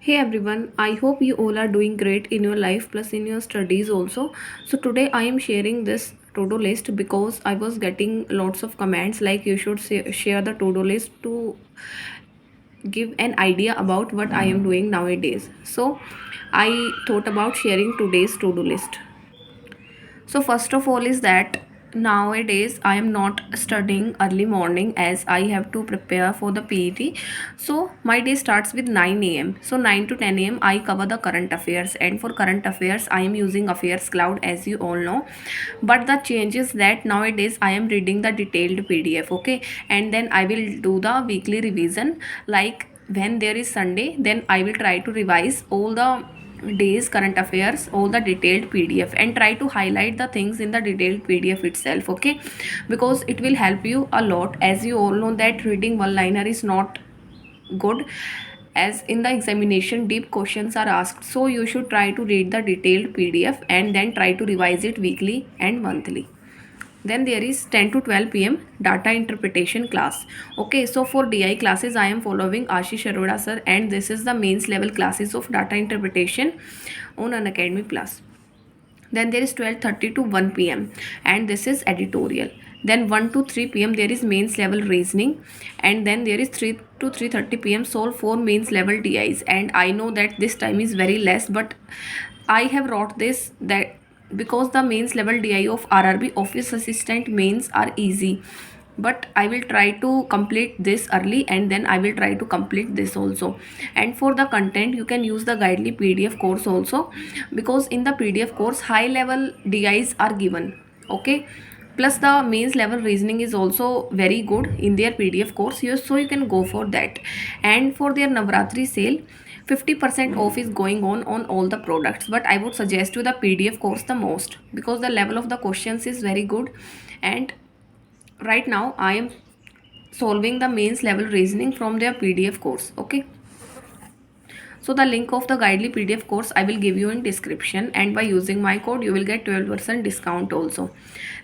Hey everyone, I hope you all are doing great in your life plus in your studies also. So today I am sharing this to-do list because I was getting lots of comments like you should share the to-do list to give an idea about what I am doing nowadays. So I thought about sharing today's to-do list. So first of all is that nowadays I am not studying early morning as I have to prepare for the PET. So my day starts with 9 a.m. So 9 to 10 a.m. I cover the current affairs, and for current affairs I am using AffairsCloud, as you all know. But the change is that nowadays I am reading the detailed PDF, okay, and then I will do the weekly revision. Like when there is Sunday, then I will try to revise all the days current affairs, all the detailed PDF, and try to highlight the things in the detailed PDF itself, okay, because it will help you a lot. As you all know that reading one liner is not good, as in the examination deep questions are asked. So you should try to read the detailed PDF and then try to revise it weekly and monthly. Then there is 10 to 12 p.m. data interpretation class. Okay, so for DI classes I am following Ashish Arora sir, and this is the mains level classes of data interpretation on Unacademy Plus. Then there is 12:30 to 1 p.m. and this is editorial. Then 1 to 3 p.m. there is mains level reasoning, and then there is 3 to 3:30 p.m. solve for mains level DIs. And I know that this time is very less, but I have wrote this that because the mains level DI of RRB office assistant mains are easy, but I will try to complete this early, and then I will try to complete this also. And for the content you can use the guidely PDF course also, because in the PDF course high level DIs are given, okay, plus the mains level reasoning is also very good in their PDF course, so you can go for that. And for their Navratri sale, 50% off is going on all the products, but I would suggest you the PDF course the most, because the level of the questions is very good. And right now I am solving the mains level reasoning from their PDF course, okay. So the link of the guidely PDF course I will give you in description, and by using my code you will get 12% discount also.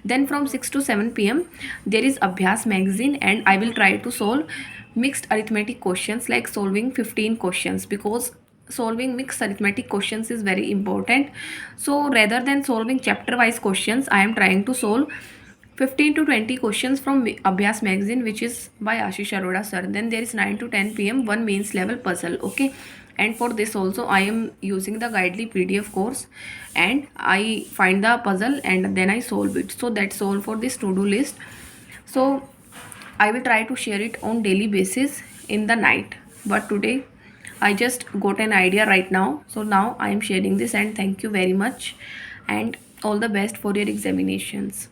Then from 6 to 7 p.m. there is Abhyas magazine, and I will try to solve mixed arithmetic questions, like solving 15 questions, because solving mixed arithmetic questions is very important. So rather than solving chapter wise questions, I am trying to solve 15 to 20 questions from Abhyas magazine, which is by Ashish Arora sir. Then there is 9 to 10 p.m. one mains level puzzle, okay. And for this also I am using the guidely PDF course, and I find the puzzle and then I solve it. So that's all for this to-do list. So I will try to share it on daily basis in the night, but today I just got an idea right now, so now I am sharing this. And thank you very much, and all the best for your examinations.